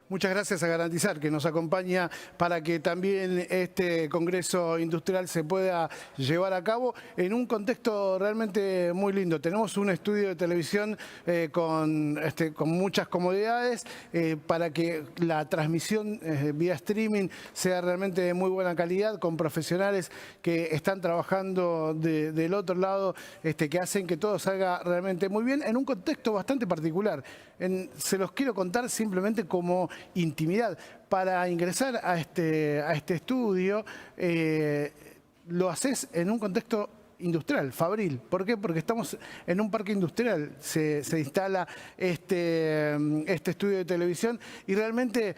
Muchas gracias a Garantizar, que nos acompaña para que también este Congreso Industrial se pueda llevar a cabo en un contexto realmente muy lindo. Tenemos un estudio de televisión con muchas comodidades para que la transmisión vía streaming sea realmente de muy buena calidad, con profesionales que están trabajando del otro lado, que hacen que todo salga realmente muy bien en un contexto bastante particular. Se los quiero contar simplemente como intimidad. Para ingresar a este estudio, lo haces en un contexto industrial, fabril. ¿Por qué? Porque estamos en un parque industrial, se instala este estudio de televisión y realmente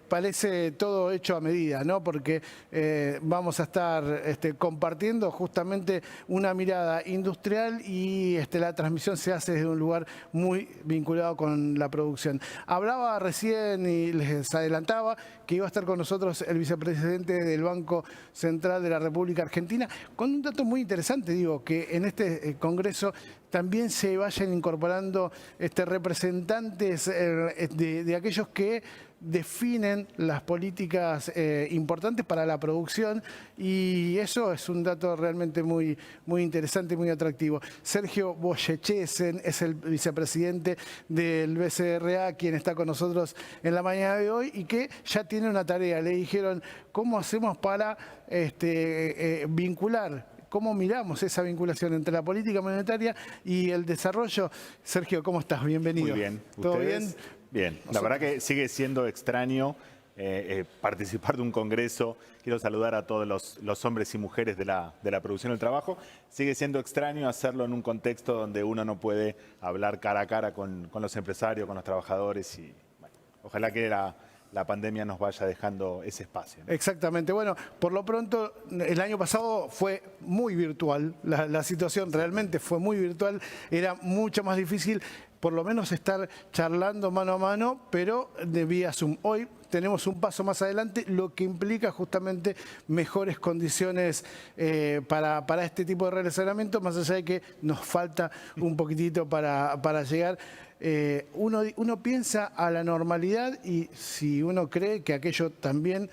parece todo hecho a medida, ¿no? Porque vamos a estar compartiendo justamente una mirada industrial y la transmisión se hace desde un lugar muy vinculado con la producción. Hablaba recién y les adelantaba que iba a estar con nosotros el vicepresidente del Banco Central de la República Argentina, con un dato muy interesante, digo, que en este Congreso también se vayan incorporando representantes de aquellos que definen las políticas importantes para la producción, y eso es un dato realmente muy interesante y muy atractivo. Sergio Boyechesen es el vicepresidente del BCRA, quien está con nosotros en la mañana de hoy y que ya tiene una tarea. Le dijeron, ¿cómo hacemos para vincular? ¿Cómo miramos esa vinculación entre la política monetaria y el desarrollo? Sergio, ¿cómo estás? Bienvenido. Muy bien. ¿Todo bien? Bien. La verdad que sigue siendo extraño participar de un congreso. Quiero saludar a todos los hombres y mujeres de la producción del trabajo. Sigue siendo extraño hacerlo en un contexto donde uno no puede hablar cara a cara con los empresarios, con los trabajadores. Y bueno, ojalá que la pandemia nos vaya dejando ese espacio, ¿no? Exactamente. Bueno, por lo pronto, el año pasado fue muy virtual. La situación realmente fue muy virtual. Era mucho más difícil, por lo menos, estar charlando mano a mano, pero de vía Zoom. Hoy tenemos un paso más adelante, lo que implica justamente mejores condiciones para este tipo de relacionamiento, más allá de que nos falta un poquitito para llegar. Uno piensa a la normalidad y si uno cree que aquello también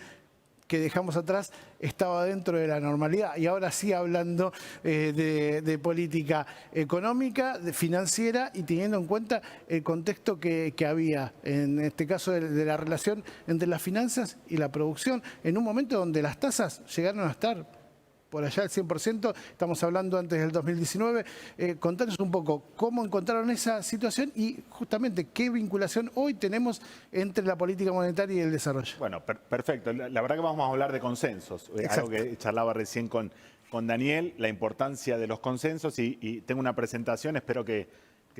que dejamos atrás estaba dentro de la normalidad. Y ahora sí hablando de política económica, financiera, y teniendo en cuenta el contexto que había, en este caso de la relación entre las finanzas y la producción, en un momento donde las tasas llegaron a estar por allá del 100%, estamos hablando antes del 2019. Contanos un poco cómo encontraron esa situación y justamente qué vinculación hoy tenemos entre la política monetaria y el desarrollo. Bueno, perfecto. La verdad que vamos a hablar de consensos. Algo que charlaba recién con Daniel, la importancia de los consensos y tengo una presentación, espero que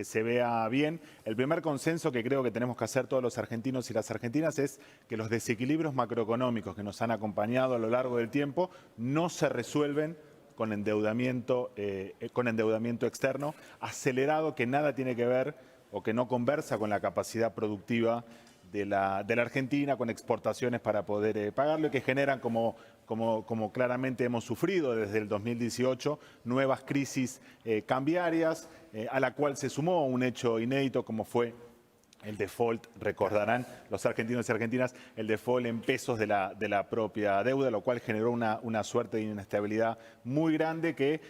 se vea bien. El primer consenso que creo que tenemos que hacer todos los argentinos y las argentinas es que los desequilibrios macroeconómicos que nos han acompañado a lo largo del tiempo no se resuelven con endeudamiento externo acelerado, que nada tiene que ver o que no conversa con la capacidad productiva de la Argentina, con exportaciones para poder pagarlo, y que generan, como claramente hemos sufrido desde el 2018, nuevas crisis cambiarias, a la cual se sumó un hecho inédito como fue el default, recordarán los argentinos y argentinas, el default en pesos de la propia deuda, lo cual generó una suerte de inestabilidad muy grande que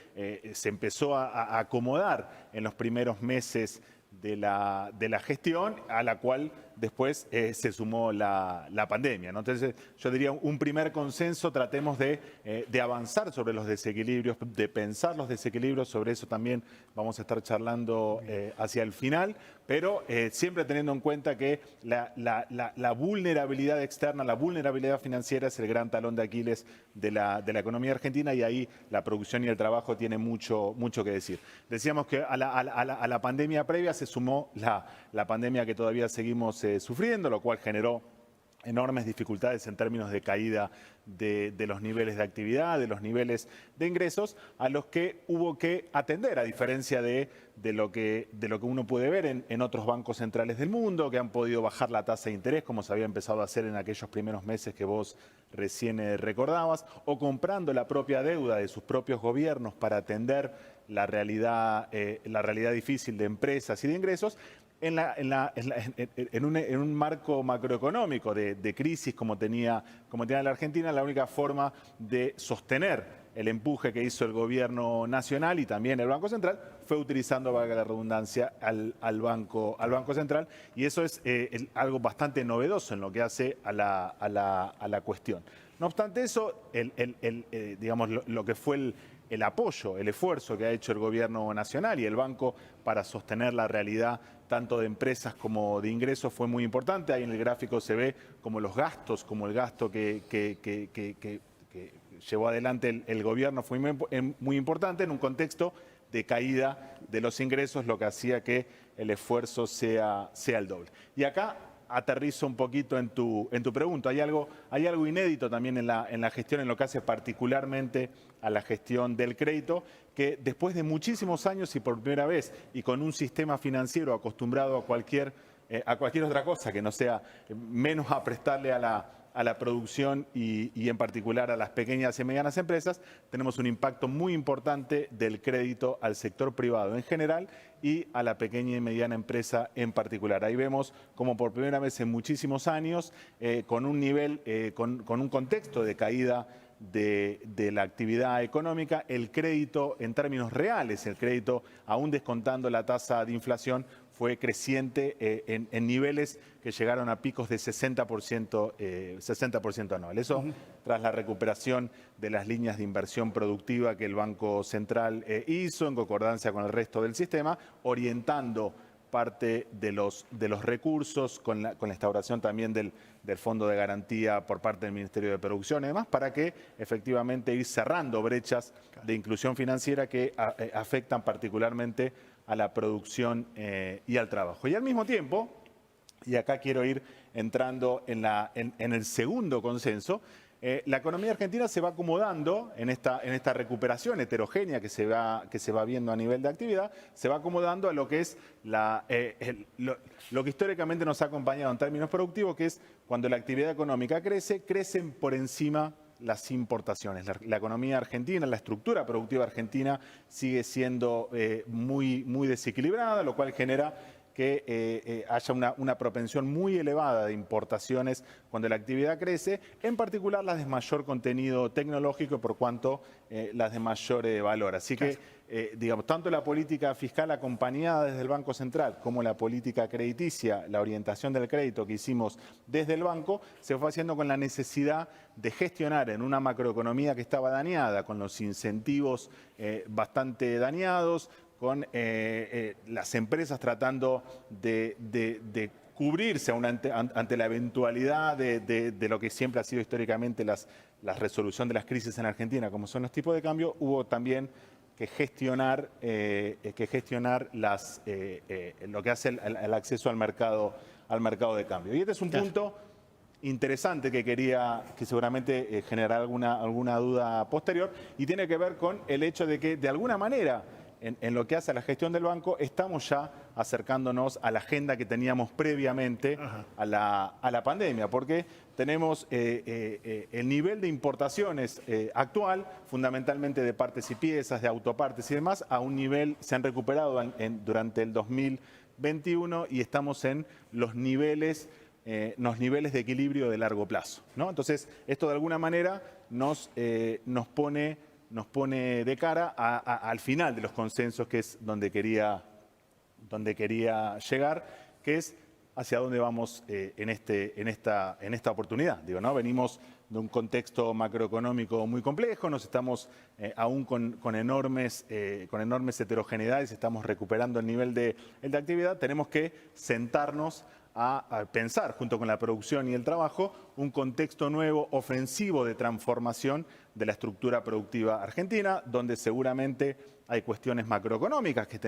se empezó a acomodar en los primeros meses de la gestión, a la cual después se sumó la pandemia, ¿no? Entonces yo diría un primer consenso, tratemos de avanzar sobre los desequilibrios, de pensar los desequilibrios, sobre eso también vamos a estar charlando hacia el final, pero siempre teniendo en cuenta que la vulnerabilidad externa, la vulnerabilidad financiera es el gran talón de Aquiles de la economía argentina, y ahí la producción y el trabajo tienen mucho que decir. Decíamos que a la pandemia previa se sumó la pandemia que todavía seguimos sufriendo, lo cual generó enormes dificultades en términos de caída de los niveles de actividad, de los niveles de ingresos, a los que hubo que atender, a diferencia de lo que uno puede ver en otros bancos centrales del mundo, que han podido bajar la tasa de interés, como se había empezado a hacer en aquellos primeros meses que vos recién recordabas, o comprando la propia deuda de sus propios gobiernos para atender la realidad difícil de empresas y de ingresos. en un marco macroeconómico de crisis como tenía la Argentina, la única forma de sostener el empuje que hizo el gobierno nacional y también el Banco Central fue utilizando, valga la redundancia, al Banco Central, y eso es algo bastante novedoso en lo que hace a la cuestión. No obstante eso, digamos, lo que fue el apoyo, el esfuerzo que ha hecho el gobierno nacional y el banco para sostener la realidad tanto de empresas como de ingresos fue muy importante. Ahí en el gráfico se ve como los gastos, como el gasto que llevó adelante el gobierno fue muy importante en un contexto de caída de los ingresos, lo que hacía que el esfuerzo sea el doble. Y acá aterrizo un poquito en tu pregunta. Hay algo inédito también en la gestión, en lo que hace particularmente a la gestión del crédito, que después de muchísimos años y por primera vez, y con un sistema financiero acostumbrado a cualquier otra cosa que no sea menos a prestarle a la producción y en particular a las pequeñas y medianas empresas, tenemos un impacto muy importante del crédito al sector privado en general y a la pequeña y mediana empresa en particular. Ahí vemos como por primera vez en muchísimos años, con un nivel, con un contexto de caída de la actividad económica, el crédito en términos reales, el crédito aún descontando la tasa de inflación, fue creciente en niveles que llegaron a picos de 60% anual. Eso tras la recuperación de las líneas de inversión productiva que el Banco Central hizo en concordancia con el resto del sistema, orientando parte de los recursos con la instauración también del Fondo de Garantía por parte del Ministerio de Producción y demás, para que efectivamente ir cerrando brechas de inclusión financiera que afectan particularmente a la producción y al trabajo. Y al mismo tiempo, y acá quiero ir entrando en el segundo consenso, la economía argentina se va acomodando en esta recuperación heterogénea que se va viendo a nivel de actividad, se va acomodando a lo que es lo que históricamente nos ha acompañado en términos productivos, que es cuando la actividad económica crece, crecen por encima las importaciones. La economía argentina, la estructura productiva argentina sigue siendo muy desequilibrada, lo cual genera que haya una propensión muy elevada de importaciones cuando la actividad crece, en particular las de mayor contenido tecnológico, por cuanto las de mayor valor. Así que, digamos, tanto la política fiscal acompañada desde el Banco Central como la política crediticia, la orientación del crédito que hicimos desde el banco, se fue haciendo con la necesidad de gestionar en una macroeconomía que estaba dañada, con los incentivos bastante dañados, con las empresas tratando de cubrirse ante la eventualidad de lo que siempre ha sido históricamente la resolución de las crisis en Argentina, como son los tipos de cambio. Hubo también que gestionar lo que hace el acceso al mercado de cambio. Y este es un punto interesante que seguramente generará alguna duda posterior, y tiene que ver con el hecho de que de alguna manera en lo que hace a la gestión del banco, estamos ya acercándonos a la agenda que teníamos previamente a la pandemia, porque tenemos el nivel de importaciones actual, fundamentalmente de partes y piezas, de autopartes y demás, a un nivel, se han recuperado durante el 2021 y estamos en los niveles de equilibrio de largo plazo, ¿no? Entonces, esto de alguna manera nos pone de cara al final de los consensos, que es donde quería llegar, que es hacia dónde vamos en esta oportunidad. Digo, ¿no? Venimos de un contexto macroeconómico muy complejo, nos estamos aún con enormes heterogeneidades, estamos recuperando el nivel de actividad. Tenemos que sentarnos a pensar, junto con la producción y el trabajo, un contexto nuevo, ofensivo, de transformación de la estructura productiva argentina, donde seguramente hay cuestiones macroeconómicas que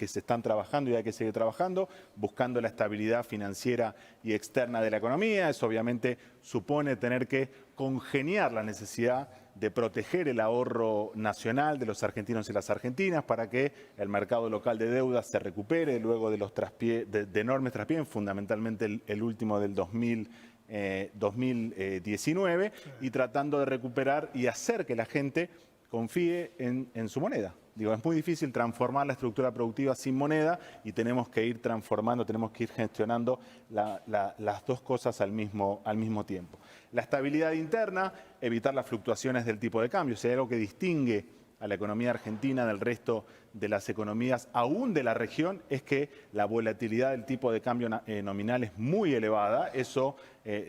se están trabajando y hay que seguir trabajando, buscando la estabilidad financiera y externa de la economía. Eso obviamente supone tener que congeniar la necesidad de proteger el ahorro nacional de los argentinos y las argentinas para que el mercado local de deuda se recupere luego de los de enormes traspiés, fundamentalmente el último del 2019, y tratando de recuperar y hacer que la gente confíe en su moneda. Digo, es muy difícil transformar la estructura productiva sin moneda y tenemos que ir transformando, tenemos que ir gestionando las dos cosas al mismo tiempo. La estabilidad interna, evitar las fluctuaciones del tipo de cambio. Si hay algo que distingue a la economía argentina del resto de las economías, aún de la región, es que la volatilidad del tipo de cambio nominal es muy elevada. Eso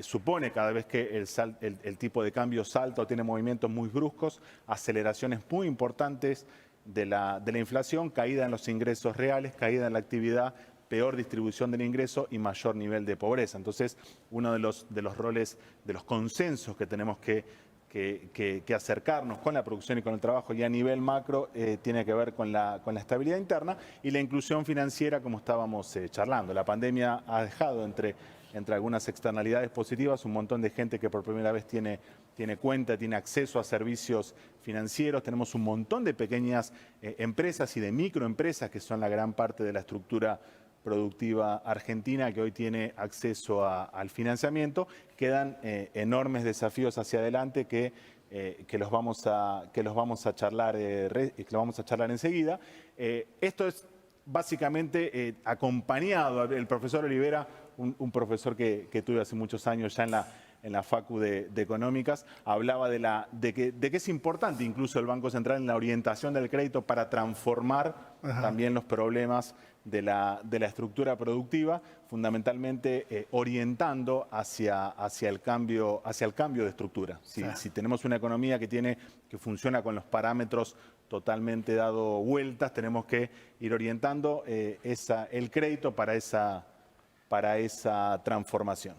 supone cada vez que el tipo de cambio salta o tiene movimientos muy bruscos, aceleraciones muy importantes de la inflación, caída en los ingresos reales, caída en la actividad, peor distribución del ingreso y mayor nivel de pobreza. Entonces, uno de los roles, de los consensos que tenemos que acercarnos con la producción y con el trabajo y a nivel macro tiene que ver con la estabilidad interna y la inclusión financiera, como estábamos charlando. La pandemia ha dejado entre algunas externalidades positivas un montón de gente que por primera vez tiene cuenta, tiene acceso a servicios financieros. Tenemos un montón de pequeñas empresas y de microempresas que son la gran parte de la estructura productiva argentina que hoy tiene acceso al financiamiento. Quedan enormes desafíos hacia adelante que los vamos a charlar enseguida. Esto es básicamente acompañado. El profesor Olivera, un profesor que tuve hace muchos años ya en la Facu de Económicas, hablaba de que es importante incluso el Banco Central en la orientación del crédito para transformar también los problemas de la estructura productiva, fundamentalmente orientando hacia el cambio de estructura. Si tenemos una economía que funciona con los parámetros totalmente dado vueltas, tenemos que ir orientando el crédito para esa transformación.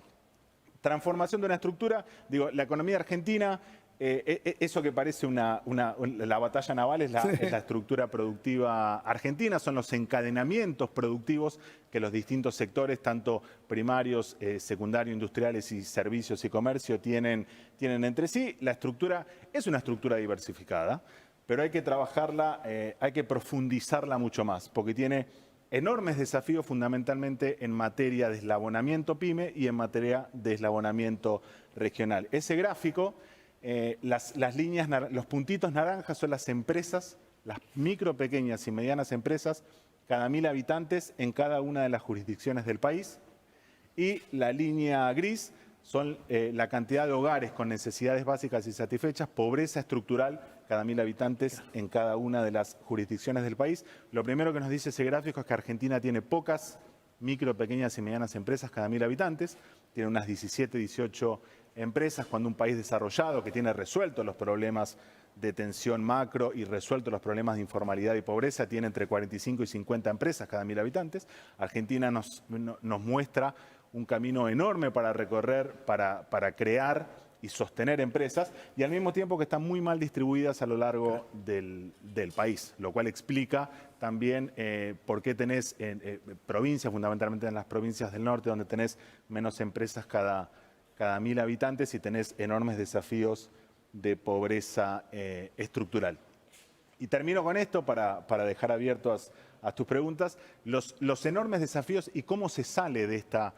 Transformación de una estructura, digo, la economía argentina, eso que parece la batalla naval es la estructura productiva argentina, son los encadenamientos productivos que los distintos sectores, tanto primarios, secundarios, industriales y servicios y comercio tienen entre sí. La estructura es una estructura diversificada, pero hay que trabajarla, hay que profundizarla mucho más, porque tiene enormes desafíos fundamentalmente en materia de eslabonamiento pyme y en materia de eslabonamiento regional. Ese gráfico, las líneas, los puntitos naranjas son las empresas, las micro, pequeñas y medianas empresas, cada 1000 habitantes en cada una de las jurisdicciones del país. Y la línea gris son la cantidad de hogares con necesidades básicas y satisfechas, pobreza estructural, cada 1000 habitantes en cada una de las jurisdicciones del país. Lo primero que nos dice ese gráfico es que Argentina tiene pocas micro, pequeñas y medianas empresas cada 1000 habitantes, tiene unas 17, 18 empresas, cuando un país desarrollado que tiene resueltos los problemas de tensión macro y resueltos los problemas de informalidad y pobreza tiene entre 45 y 50 empresas cada 1000 habitantes. Argentina nos muestra un camino enorme para recorrer, para crear y sostener empresas, y al mismo tiempo que están muy mal distribuidas a lo largo del país, lo cual explica también por qué tenés provincias, fundamentalmente en las provincias del norte, donde tenés menos empresas cada 1000 habitantes y tenés enormes desafíos de pobreza estructural. Y termino con esto para dejar abiertos a tus preguntas, los enormes desafíos y cómo se sale de esta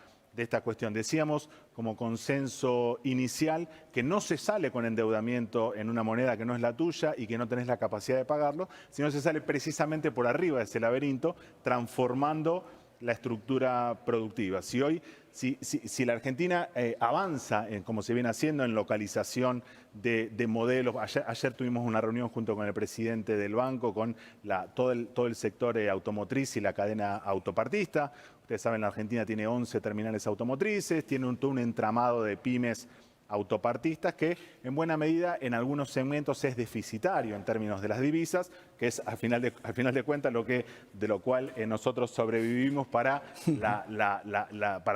cuestión. Decíamos como consenso inicial que no se sale con endeudamiento en una moneda que no es la tuya y que no tenés la capacidad de pagarlo, sino se sale precisamente por arriba de ese laberinto, transformando la estructura productiva. Si la Argentina avanza, como se viene haciendo, en localización de modelos, ayer tuvimos una reunión junto con el presidente del banco, con todo el sector automotriz y la cadena autopartista. Ustedes saben, la Argentina tiene 11 terminales automotrices, tiene todo un entramado de pymes autopartistas que en buena medida en algunos segmentos es deficitario en términos de las divisas, que es al final de cuentas de lo cual nosotros sobrevivimos para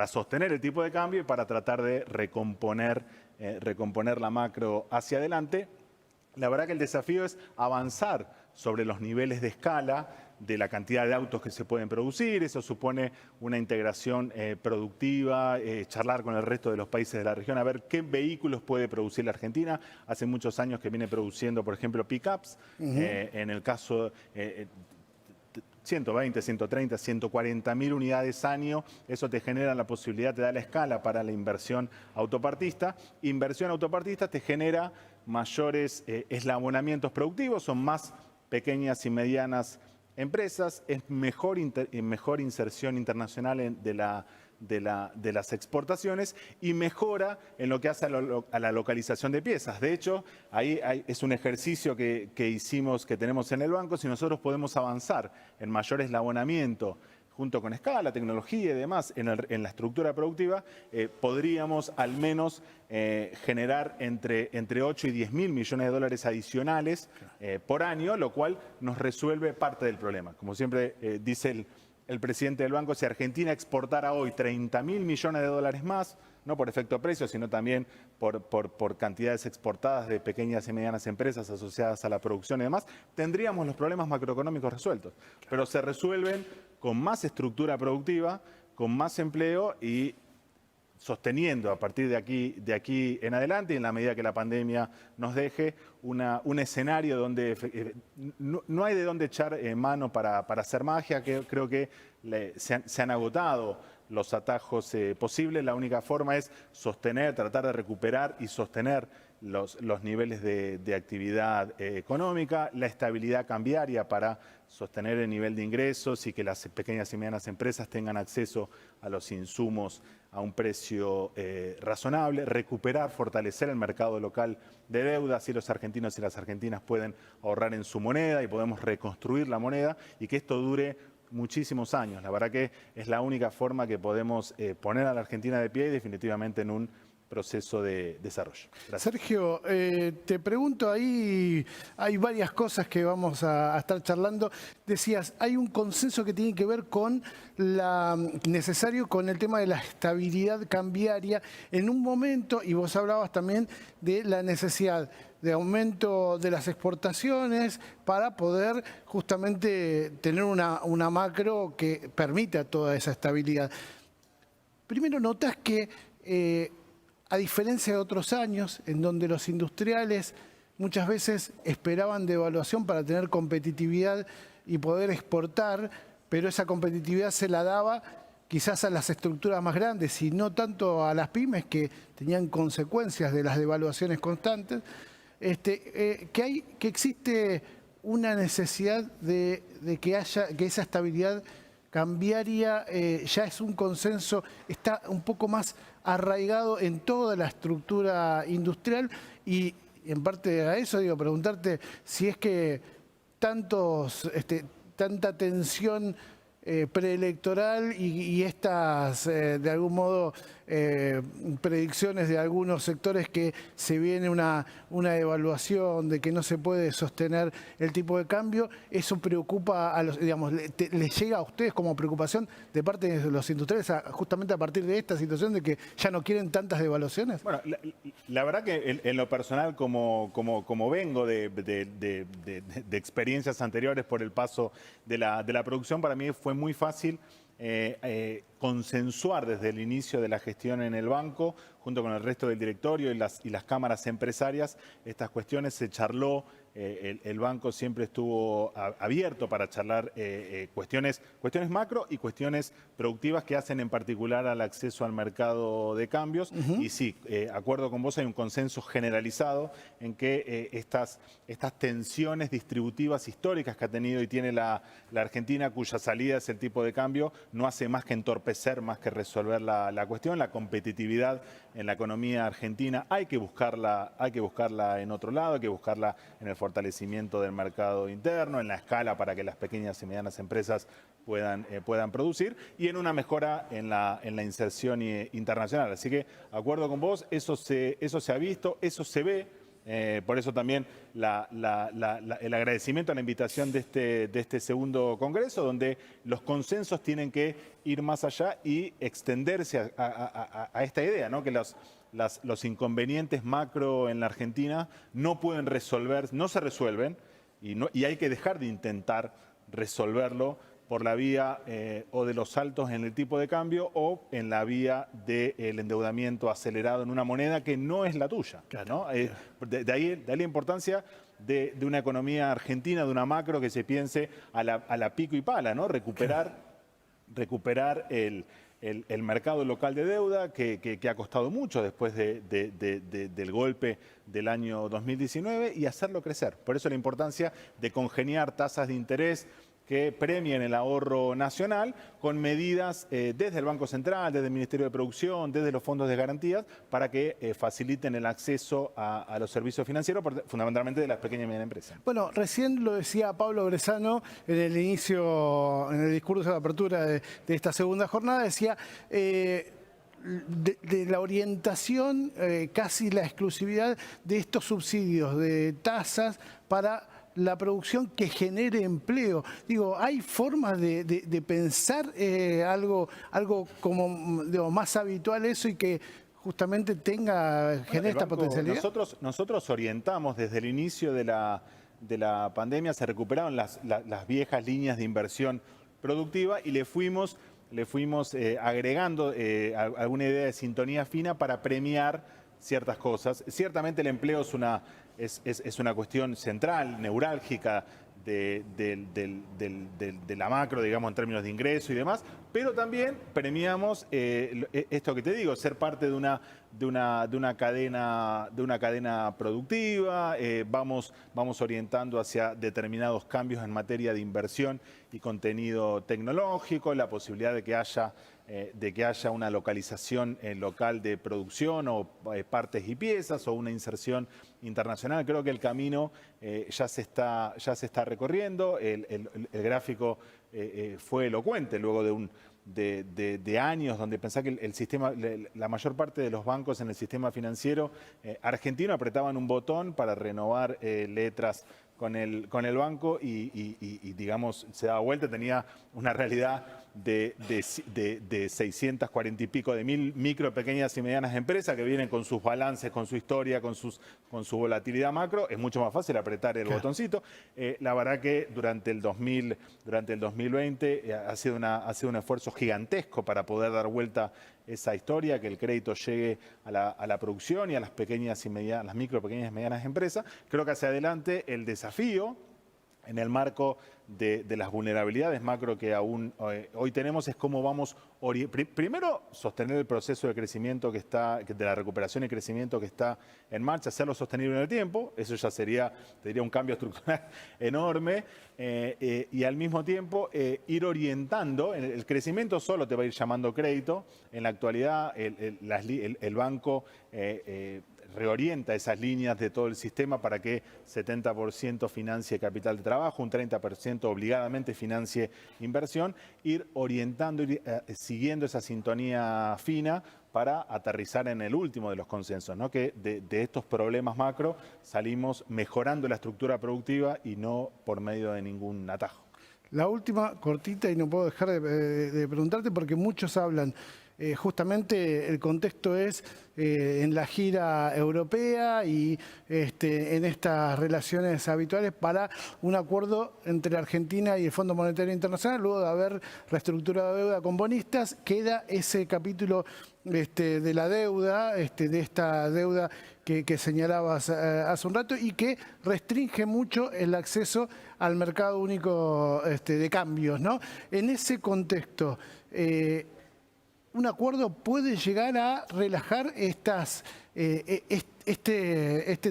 sostener el tipo de cambio y para tratar de recomponer la macro hacia adelante. La verdad que el desafío es avanzar sobre los niveles de escala de la cantidad de autos que se pueden producir. Eso supone una integración productiva, charlar con el resto de los países de la región, a ver qué vehículos puede producir la Argentina. Hace muchos años que viene produciendo, por ejemplo, pick-ups. En el caso 120, 130, 140.000 unidades año, eso te genera la posibilidad, te da la escala para la inversión autopartista. Inversión autopartista te genera mayores eslabonamientos productivos, son más pequeñas y medianas empresas, es mejor inserción internacional de las exportaciones y mejora en lo que hace a la localización de piezas. De hecho, es un ejercicio que hicimos, que tenemos en el banco. Si nosotros podemos avanzar en mayor eslabonamiento junto con escala, tecnología y demás en la estructura productiva, podríamos al menos generar entre 8 y 10 mil millones de dólares adicionales por año, lo cual nos resuelve parte del problema. Como siempre dice el presidente del banco, si Argentina exportara hoy 30 mil millones de dólares más, no por efecto precio, sino también por cantidades exportadas de pequeñas y medianas empresas asociadas a la producción y demás, tendríamos los problemas macroeconómicos resueltos. Pero se resuelven con más estructura productiva, con más empleo y sosteniendo a partir de aquí en adelante, y en la medida que la pandemia nos deje, un escenario donde no hay de dónde echar mano para hacer magia. Que creo que se han agotado los atajos posibles. La única forma es sostener, tratar de recuperar y sostener los niveles de actividad económica, la estabilidad cambiaria para sostener el nivel de ingresos y que las pequeñas y medianas empresas tengan acceso a los insumos a un precio razonable, recuperar, fortalecer el mercado local de deuda, así los argentinos y las argentinas pueden ahorrar en su moneda y podemos reconstruir la moneda y que esto dure muchísimos años. La verdad que es la única forma que podemos poner a la Argentina de pie y definitivamente en un proceso de desarrollo. Gracias. Sergio, te pregunto, ahí hay varias cosas que vamos a estar charlando. Decías, hay un consenso que tiene que ver con necesario con el tema de la estabilidad cambiaria en un momento, y vos hablabas también de la necesidad de aumento de las exportaciones para poder justamente tener una macro que permita toda esa estabilidad. Primero, notas que a diferencia de otros años, en donde los industriales muchas veces esperaban devaluación para tener competitividad y poder exportar, pero esa competitividad se la daba quizás a las estructuras más grandes y no tanto a las pymes, que tenían consecuencias de las devaluaciones constantes, que existe una necesidad de que esa estabilidad cambiaria ya es un consenso, está un poco más arraigado en toda la estructura industrial. Y en parte a eso, preguntarte si es que tanta tensión preelectoral y estas, de algún modo, predicciones de algunos sectores que se viene una devaluación, de que no se puede sostener el tipo de cambio, eso preocupa a los, les llega a ustedes como preocupación de parte de los industriales justamente a partir de esta situación de que ya no quieren tantas devaluaciones. Bueno, la verdad que en lo personal, como vengo de experiencias anteriores por el paso de la producción, para mí fue muy fácil consensuar desde el inicio de la gestión en el banco, junto con el resto del directorio y las cámaras empresarias, estas cuestiones. Se charló, el banco siempre estuvo abierto para charlar cuestiones macro y cuestiones productivas que hacen en particular al acceso al mercado de cambios. Y sí, acuerdo con vos, hay un consenso generalizado en que estas tensiones distributivas históricas que ha tenido y tiene la Argentina, cuya salida es el tipo de cambio, no hace más que entorpecer, más que resolver la cuestión. La competitividad en la economía argentina hay que buscarla en otro lado, hay que buscarla en el fortalecimiento del mercado interno, en la escala para que las pequeñas y medianas empresas puedan producir, y en una mejora en la inserción internacional. Así que, acuerdo con vos, eso se ha visto, eso se ve. Por eso también el agradecimiento a la invitación de este segundo congreso, donde los consensos tienen que ir más allá y extenderse a esta idea, ¿no? Que los inconvenientes macro en la Argentina no se resuelven y hay que dejar de intentar resolverlo por la vía o de los saltos en el tipo de cambio o en la vía del endeudamiento acelerado en una moneda que no es la tuya, ¿no? De ahí la importancia de una economía argentina, de una macro que se piense a la pico y pala, ¿no? Recuperar el mercado local de deuda, que ha costado mucho después del golpe del año 2019, y hacerlo crecer. Por eso la importancia de congeniar tasas de interés que premien el ahorro nacional con medidas desde el Banco Central, desde el Ministerio de Producción, desde los fondos de garantías, para que faciliten el acceso a los servicios financieros, fundamentalmente de las pequeñas y medianas empresas. Bueno, recién lo decía Pablo Bresano en el inicio, en el discurso de apertura de esta segunda jornada, decía de la orientación, casi la exclusividad de estos subsidios de tasas para la producción que genere empleo. Digo, ¿hay formas de pensar algo como digo, más habitual eso y que justamente genere esta potencialidad? Nosotros orientamos desde el igual de la pandemia, se recuperaron las viejas líneas de inversión productiva y le fuimos agregando alguna idea de sintonía fina para premiar ciertas cosas. Ciertamente el empleo es una cuestión central, neurálgica de la macro, digamos, en términos de ingreso y demás, pero también premiamos esto que te digo, ser parte de una cadena productiva, vamos orientando hacia determinados cambios en materia de inversión y contenido tecnológico, la posibilidad de que haya una localización local de producción o partes y piezas o una inserción internacional. Creo que el camino ya se está recorriendo. El gráfico fue elocuente luego de años donde pensá que el sistema, la mayor parte de los bancos en el sistema financiero argentino apretaban un botón para renovar letras con el banco y digamos, se daba vuelta, tenía una realidad de 640 y pico de mil micro, pequeñas y medianas empresas que vienen con sus balances, con su historia, con su volatilidad macro. Es mucho más fácil apretar el botoncito. La verdad que durante el 2020 ha sido un esfuerzo gigantesco para poder dar vuelta esa historia, que el crédito llegue a la producción y a las pequeñas y medianas, las micro, pequeñas y medianas empresas. Creo que hacia adelante el desafío en el marco de las vulnerabilidades macro que aún hoy tenemos es cómo vamos primero sostener el proceso de crecimiento de la recuperación y crecimiento que está en marcha, hacerlo sostenible en el tiempo. Eso ya sería, te diría, un cambio estructural enorme, y al mismo tiempo ir orientando. El crecimiento solo te va a ir llamando crédito. En la actualidad el banco reorienta esas líneas de todo el sistema para que 70% financie capital de trabajo, un 30% obligadamente financie inversión, ir orientando, ir siguiendo esa sintonía fina para aterrizar en el último de los consensos, ¿no? Que de estos problemas macro salimos mejorando la estructura productiva y no por medio de ningún atajo. La última, cortita, y no puedo dejar de preguntarte porque muchos hablan. Justamente el contexto es en la gira europea y en estas relaciones habituales para un acuerdo entre Argentina y el Fondo Monetario Internacional. Luego de haber reestructurado deuda con bonistas, queda ese capítulo de la deuda, de esta deuda que señalabas hace un rato y que restringe mucho el acceso al mercado único de cambios, ¿no? En ese contexto, un acuerdo puede llegar a relajar este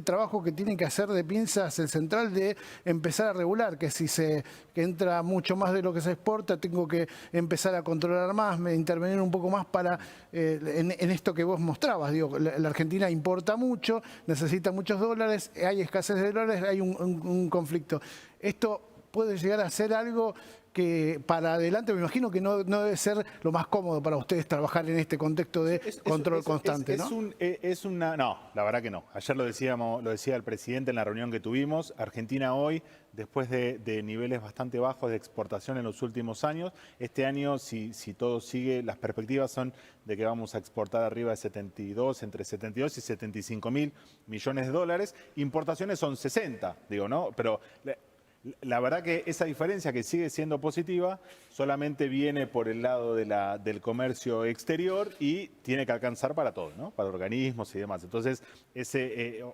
trabajo que tiene que hacer de pinzas el central de empezar a regular, que que entra mucho más de lo que se exporta, tengo que empezar a controlar más, intervenir un poco más para en esto que vos mostrabas. Digo, la Argentina importa mucho, necesita muchos dólares, hay escasez de dólares, hay un conflicto. Esto puede llegar a ser algo que para adelante, me imagino que no debe ser lo más cómodo para ustedes trabajar en este contexto de control constante, ¿no? No, la verdad que no. Ayer lo decía el presidente en la reunión que tuvimos. Argentina hoy, después de niveles bastante bajos de exportación en los últimos años, este año, si todo sigue, las perspectivas son de que vamos a exportar arriba de entre 72 y 75 mil millones de dólares. Importaciones son 60, digo, ¿no? Pero la verdad que esa diferencia, que sigue siendo positiva, solamente viene por el lado del comercio exterior y tiene que alcanzar para todo, ¿no? Para organismos y demás. Entonces,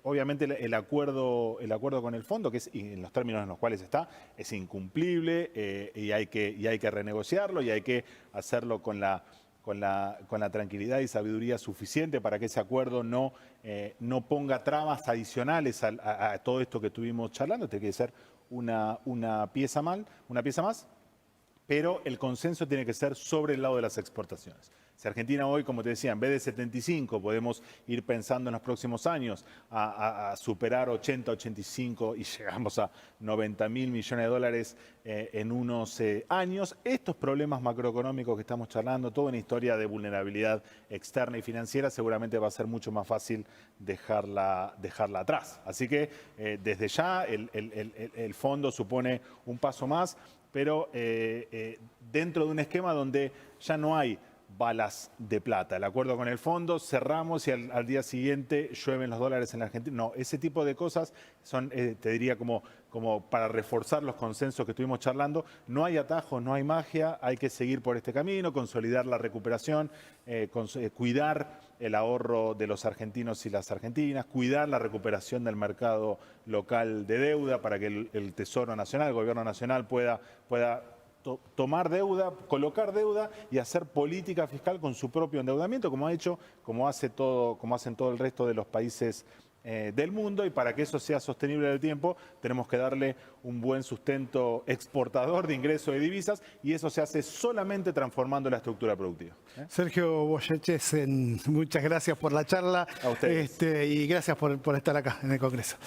obviamente el acuerdo con el fondo, que y en los términos en los cuales está, es incumplible, y hay que renegociarlo y hay que hacerlo con la la tranquilidad y sabiduría suficiente para que ese acuerdo no ponga trabas adicionales a todo esto que estuvimos charlando. Tiene que ser una pieza más, pero el consenso tiene que ser sobre el lado de las exportaciones. Si Argentina hoy, como te decía, en vez de 75, podemos ir pensando en los próximos años a superar 80, 85 y llegamos a 90.000 millones de dólares en unos años, estos problemas macroeconómicos que estamos charlando, toda una historia de vulnerabilidad externa y financiera, seguramente va a ser mucho más fácil dejarla atrás. Así que desde ya el fondo supone un paso más, pero dentro de un esquema donde ya no hay balas de plata. El acuerdo con el fondo, cerramos y al día siguiente llueven los dólares en la Argentina. No, ese tipo de cosas son, te diría, como para reforzar los consensos que estuvimos charlando. No hay atajos, no hay magia, hay que seguir por este camino, consolidar la recuperación, cuidar el ahorro de los argentinos y las argentinas, cuidar la recuperación del mercado local de deuda para que el Tesoro Nacional, el Gobierno Nacional pueda tomar deuda, colocar deuda y hacer política fiscal con su propio endeudamiento, como hacen todo el resto de los países del mundo, y para que eso sea sostenible en el tiempo tenemos que darle un buen sustento exportador de ingresos de divisas, y eso se hace solamente transformando la estructura productiva. Sergio Boyachesen, muchas gracias por la charla. A ustedes. Y gracias por estar acá en el Congreso.